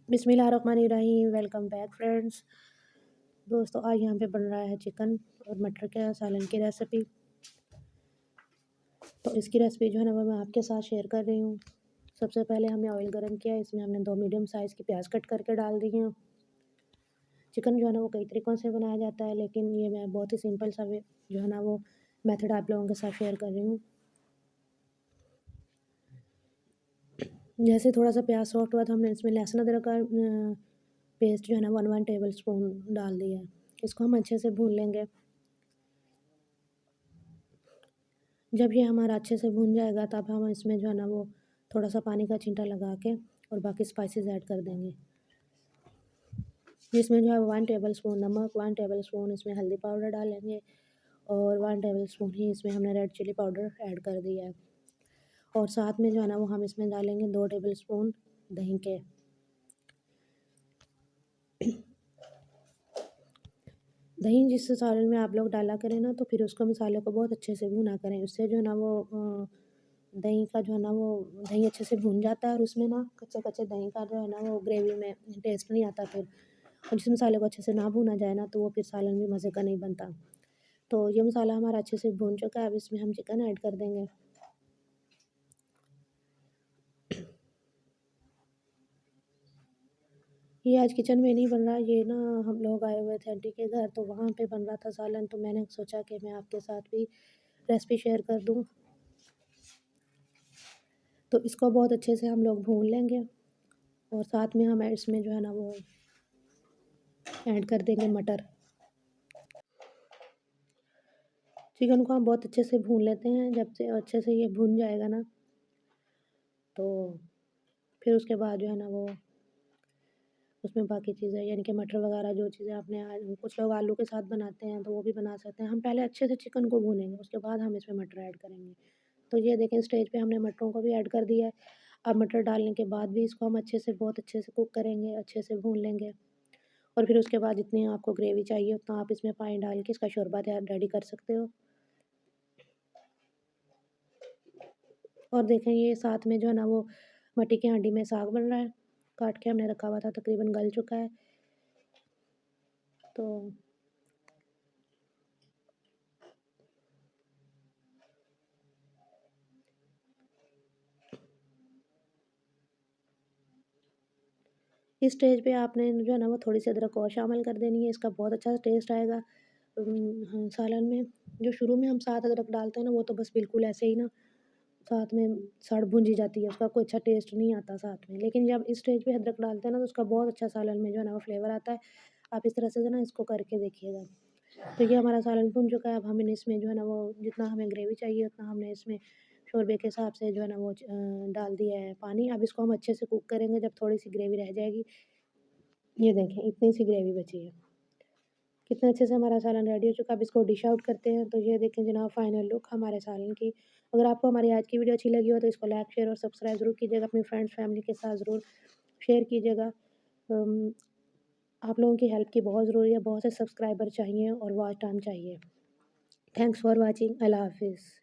बिस्मिल्लाहिर्रहमानिर्रहीम। Welcome back friends. दोस्तों, आज यहाँ पे बन रहा है चिकन और मटर के सालन की रेसिपी। तो इसकी रेसिपी जो है ना वो मैं आपके साथ शेयर कर रही हूँ। सबसे पहले हमने ऑयल गरम किया, इसमें हमने 2 मीडियम साइज़ की प्याज कट करके डाल दी हैं। चिकन जो है ना वो कई तरीक़ों से बनाया जाता है, लेकिन ये मैं बहुत ही सिंपल सा वे जो है ना वो मेथड आप लोगों के साथ शेयर कर रही हूँ। जैसे थोड़ा सा प्याज सॉफ्ट हुआ तो हमने इसमें लहसुन अदरक का पेस्ट जो है ना 1 टेबल स्पून डाल दिया है। इसको हम अच्छे से भून लेंगे। जब ये हमारा अच्छे से भून जाएगा तब हम इसमें जो है ना वो थोड़ा सा पानी का छींटा लगा के और बाकी स्पाइसेस ऐड कर देंगे। जिसमें जो है 1 टेबल स्पून नमक, 1 टेबल स्पून इसमें हल्दी पाउडर डालेंगे और 1 टेबल स्पून ही इसमें हमने रेड चिली पाउडर ऐड कर दिया है। और साथ में जो है ना वो हम इसमें डालेंगे 2 टेबल स्पून दही के। दही जिस सालन में आप लोग डाला करें ना तो फिर उसको मसाले को बहुत अच्छे से भुना करें। उससे जो है ना वो दही का जो है ना वो दही अच्छे से भुन जाता है और उसमें ना कच्चे-कच्चे दही का जो है ना वो ग्रेवी में टेस्ट नहीं आता फिर। और जिस मसाले को अच्छे से ना भुना जाए ना तो वो फिर सालन भी मज़े का नहीं बनता। तो ये मसाला हमारा अच्छे से भुन चुका है, अब इसमें हम चिकन ऐड कर देंगे। ये आज किचन में नहीं बन रहा, ये ना हम लोग आए हुए थे आंटी के घर, तो वहाँ पे बन रहा था सालन, तो मैंने सोचा कि मैं आपके साथ भी रेसिपी शेयर कर दूँ। तो इसको बहुत अच्छे से हम लोग भून लेंगे और साथ में हम इसमें जो है ना वो ऐड कर देंगे मटर। चिकन को हम बहुत अच्छे से भून लेते हैं, जब से अच्छे से ये भुन जाएगा ना तो फिर उसके बाद जो है ना वो उसमें बाकी चीज़ें यानी कि मटर वगैरह जो चीज़ें आपने कुछ लोग आलू के साथ बनाते हैं तो वो भी बना सकते हैं। हम पहले अच्छे से चिकन को भूनेंगे, उसके बाद हम इसमें मटर ऐड करेंगे। तो ये देखें स्टेज पे हमने मटरों को भी ऐड कर दिया है। अब मटर डालने के बाद भी इसको हम अच्छे से बहुत अच्छे से कुक करेंगे, अच्छे से भून लेंगे और फिर उसके बाद जितनी आपको ग्रेवी चाहिए उतना आप इसमें पानी डाल के इसका शोरबा तैयार रेडी कर सकते हो। और देखें ये साथ में जो है ना वो मट्टी की हांडी में साग बन रहा है, काट के हमने रखा हुआ था, तकरीबन गल चुका है। तो इस स्टेज पे आपने जो है ना वो थोड़ी-सी अदरक और शामिल कर देनी है, इसका बहुत अच्छा टेस्ट आएगा हाँ, सालन में। जो शुरू में हम साथ अदरक डालते हैं ना वो तो बस बिल्कुल ऐसे ही ना साथ में सड़ भुंजी जाती है, उसका कोई अच्छा टेस्ट नहीं आता साथ में। लेकिन जब इस स्टेज पे अदरक डालते हैं ना तो उसका बहुत अच्छा सालन में जो है ना वो फ्लेवर आता है। आप इस तरह से जो है ना इसको करके देखिएगा। तो ये हमारा सालन भुन चुका है, अब हमने इसमें जो है ना वो जितना हमें ग्रेवी चाहिए उतना हमने इसमें शोरबे के हिसाब से जो है ना वो डाल दिया है पानी। अब इसको हम अच्छे से कुक करेंगे, जब थोड़ी-सी ग्रेवी रह जाएगी, ये देखें इतनी सी ग्रेवी बची है। कितने अच्छे से हमारा सालन रेडी हो चुका है। अब इसको डिश आउट करते हैं, तो ये देखें जनाब फाइनल लुक हमारे सालन की। अगर आपको हमारी आज की वीडियो अच्छी लगी हो तो इसको लाइक, शेयर और सब्सक्राइब ज़रूर कीजिएगा। अपनी फ्रेंड्स, फैमिली के साथ ज़रूर शेयर कीजिएगा। अम, आप लोगों की हेल्प की बहुत ज़रूरी है, बहुत से सब्सक्राइबर चाहिए और वॉच टाइम चाहिए। Thanks for watching. अल्लाह हाफ़िज़।